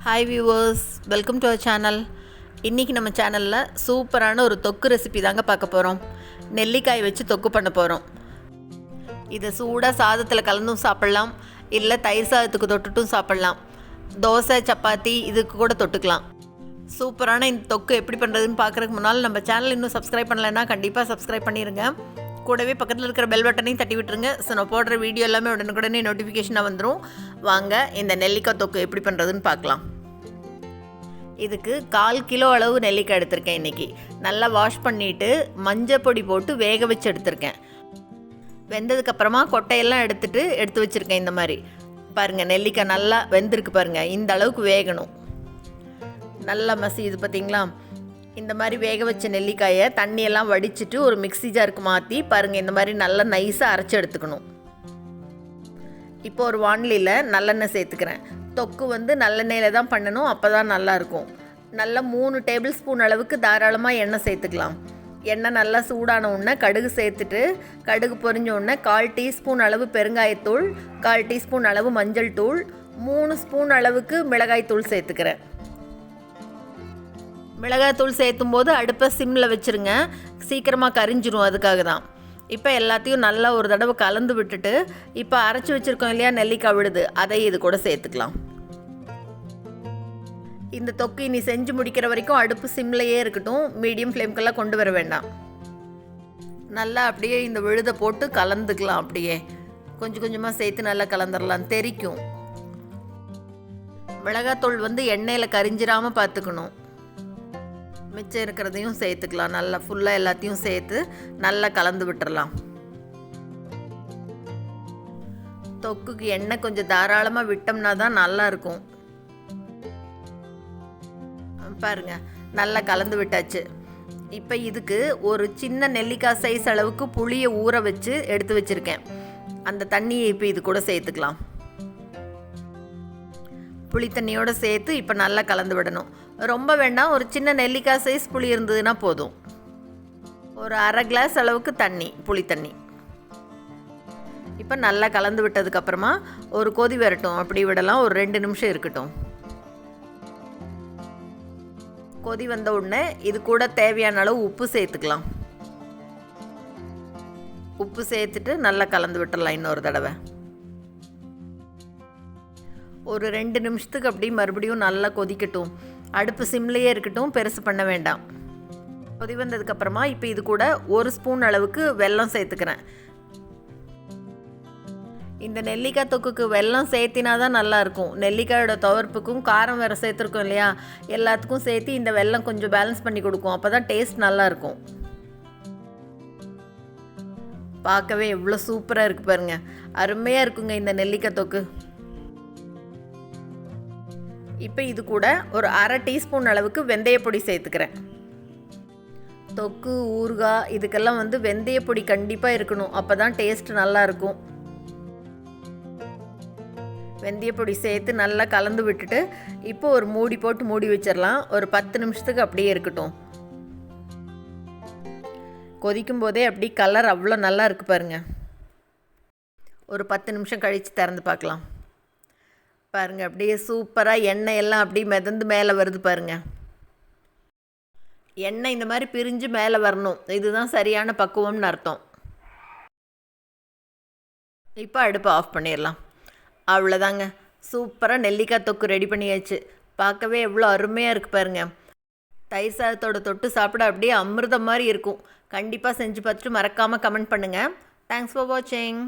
Hi viewers, welcome to our channel. இன்றைக்கி நம்ம சேனலில் சூப்பரான ஒரு தொக்கு ரெசிபி தாங்க பார்க்க போகிறோம். நெல்லிக்காய் வச்சு தொக்கு பண்ண போகிறோம். இதை சூடாக சாதத்தில் கலந்தும் சாப்பிட்லாம், இல்லை தயிர் சாதத்துக்கு தொட்டுட்டும் சாப்பிட்லாம். தோசை சப்பாத்தி இதுக்கு கூட தொட்டுக்கலாம். சூப்பரான இந்த தொக்கு எப்படி பண்ணுறதுன்னு பார்க்குறதுக்கு முன்னால் நம்ம சேனல் இன்னும் சப்ஸ்கிரைப் பண்ணலைன்னா கண்டிப்பாக சப்ஸ்கிரைப் பண்ணிடுங்க. கூடவே பக்கத்தில் இருக்கிற பெல் பட்டனையும் தட்டி விட்டுருங்க. ஸோ நான் போடுற வீடியோ எல்லாமே உடனுக்குடனே நோட்டிஃபிகேஷனாக வந்துடும். வாங்க இந்த நெல்லிக்காய் தொக்கு எப்படி பண்ணுறதுன்னு பார்க்கலாம். இதுக்கு 1/4 கிலோ அளவு நெல்லிக்காய் எடுத்திருக்கேன். இன்றைக்கி நல்லா வாஷ் பண்ணிவிட்டு மஞ்சள் பொடி போட்டு வேக வச்சு எடுத்திருக்கேன். வெந்ததுக்கப்புறமா கொட்டையெல்லாம் எடுத்து வச்சுருக்கேன். இந்த மாதிரி பாருங்கள், நெல்லிக்காய் நல்லா வெந்திருக்கு பாருங்கள். இந்த அளவுக்கு வேகணும். நல்லா மசியுது பார்த்திங்களா? இந்த மாதிரி வேக வச்ச நெல்லிக்காயை தண்ணியெல்லாம் வடிச்சிட்டு ஒரு மிக்ஸி ஜாருக்கு மாற்றி பாருங்கள், இந்த மாதிரி நல்லா நைஸாக அரைச்சி எடுத்துக்கணும். இப்போ ஒரு வானிலையில் நல்லெண்ணெய் சேர்த்துக்கிறேன். தொக்கு நல்லெண்ணெயில் தான் பண்ணணும், அப்போ தான் நல்லாயிருக்கும். நல்லா 3 டேபிள் ஸ்பூன் அளவுக்கு தாராளமாக எண்ணெய் சேர்த்துக்கலாம். எண்ணெய் நல்லா சூடான உடனே கடுகு சேர்த்துட்டு, கடுகு பொரிஞ்ச உடனே 1/4 டீஸ்பூன் அளவு பெருங்காயத்தூள், 1/4 டீஸ்பூன் அளவு மஞ்சள் தூள், 3 ஸ்பூன் அளவுக்கு மிளகாய்த்தூள் சேர்த்துக்கிறேன். மிளகாய்த்தூள் சேர்த்தும் போது அடுப்பை சிம்மில் வச்சுருங்க, சீக்கிரமாக கரிஞ்சிரும். அதுக்காக தான். இப்போ எல்லாத்தையும் நல்லா ஒரு தடவை கலந்து விட்டுட்டு, இப்போ அரைச்சி வச்சுருக்கோம் இல்லையா நெல்லிக்காய் விழுது, அதை இது கூட சேர்த்துக்கலாம். இந்த தொக்கு இனி செஞ்சு முடிக்கிற வரைக்கும் அடுப்பு சிம்லையே இருக்கட்டும், மீடியம் ஃப்ளேம்க்கெல்லாம் கொண்டு வர வேண்டாம். நல்லா அப்படியே இந்த விழுதை போட்டு கலந்துக்கலாம். அப்படியே கொஞ்சம் கொஞ்சமாக சேர்த்து நல்லா கலந்துடலாம், தெரிக்கும். மிளகாத்தூள் எண்ணெயில் கரிஞ்சிராமல் பார்த்துக்கணும். மிச்சம் இருக்கிறதையும் சேர்த்துக்கலாம். நல்லா ஃபுல்லாக எல்லாத்தையும் சேர்த்து நல்லா கலந்து விட்டுறலாம். தொக்குக்கு எண்ணெய் கொஞ்சம் தாராளமாக விட்டோம்னா தான் நல்லாயிருக்கும். பாருங்கள், நல்லா கலந்து விட்டாச்சு. இப்போ இதுக்கு ஒரு சின்ன நெல்லிக்காய் சைஸ் அளவுக்கு புளியை ஊற வச்சு எடுத்து வச்சுருக்கேன். அந்த தண்ணியை இப்போ இது கூட சேர்த்துக்கலாம். புளி தண்ணியோடு சேர்த்து இப்போ நல்லா கலந்து விடணும். ரொம்ப வேண்டாம், ஒரு சின்ன நெல்லிக்காய் சைஸ் புளி இருந்ததுன்னா போதும். ஒரு 1/2 கிளாஸ் அளவுக்கு தண்ணி, புளி தண்ணி. இப்போ நல்லா கலந்து விட்டதுக்கப்புறமா ஒரு கொதி வரட்டும், அப்படி விடலாம். ஒரு 2 நிமிஷம் இருக்கட்டும். கொதி வந்த உடனே இது கூட தேவையான அளவு உப்பு சேர்த்துக்கலாம். உப்பு சேர்த்துட்டு நல்லா கலந்து விட்டுடலாம் இன்னொரு தடவை. ஒரு 2 நிமிஷத்துக்கு அப்படி மறுபடியும் நல்லா கொதிக்கட்டும். அடுப்பு சிம்லேயே இருக்கட்டும், பெருசு பண்ண வேண்டாம். கொதி வந்ததுக்கப்புறமா இப்போ இது கூட 1 ஸ்பூன் அளவுக்கு வெல்லம் சேர்த்துக்கிறேன். இந்த நெல்லிக்காய் தொக்குக்கு வெல்லம் சேர்த்தினா தான் நல்லாயிருக்கும். நெல்லிக்காயோட துவர்ப்புக்கும் காரம் வேறு சேர்த்துருக்கோம் இல்லையா, எல்லாத்துக்கும் சேர்த்து இந்த வெல்லம் கொஞ்சம் பேலன்ஸ் பண்ணி கொடுக்கும். அப்போ தான் டேஸ்ட் நல்லாயிருக்கும். பார்க்கவே எவ்வளோ சூப்பராக இருக்குது பாருங்கள், அருமையாக இருக்குங்க இந்த நெல்லிக்காய் தொக்கு. இப்போ இது கூட ஒரு 1/2 டீஸ்பூன் அளவுக்கு வெந்தயப்பொடி சேர்த்துக்கிறேன். தொக்கு ஊறுகாய் இதுக்கெல்லாம் வெந்தயப்பொடி கண்டிப்பாக இருக்கணும், அப்போ தான் டேஸ்ட் நல்லாயிருக்கும். வெந்தயப்பொடி சேர்த்து நல்லா கலந்து விட்டுட்டு இப்போ ஒரு மூடி போட்டு மூடி வச்சிடலாம். ஒரு 10 நிமிஷத்துக்கு அப்படியே இருக்கட்டும். கொதிக்கும் போதே அப்படி கலர் அவ்வளோ நல்லா இருக்குது பாருங்கள். ஒரு 10 நிமிஷம் கழித்து திறந்து பார்க்கலாம். பாருங்கள், அப்படியே சூப்பராக எண்ணெய் எல்லாம் அப்படியே மிதந்து மேலே வருது பாருங்கள். எண்ணெய் இந்த மாதிரி பிரிஞ்சு மேலே வரணும், இதுதான் சரியான பக்குவம்னு அர்த்தம். இப்போ அடுப்பை ஆஃப் பண்ணிடலாம். அவ்வளோதாங்க, சூப்பராக நெல்லிக்காய் தொக்கு ரெடி பண்ணியாச்சு. பார்க்கவே எவ்வளோ அருமையாக இருக்குது பாருங்கள். தயிர் சாதத்தோட தொட்டு சாப்பிட அப்படியே அமிர்தம் மாதிரி இருக்கும். கண்டிப்பாக செஞ்சு பார்த்துட்டு மறக்காமல் கமெண்ட் பண்ணுங்கள். தேங்க்ஸ் ஃபார் வாட்சிங்.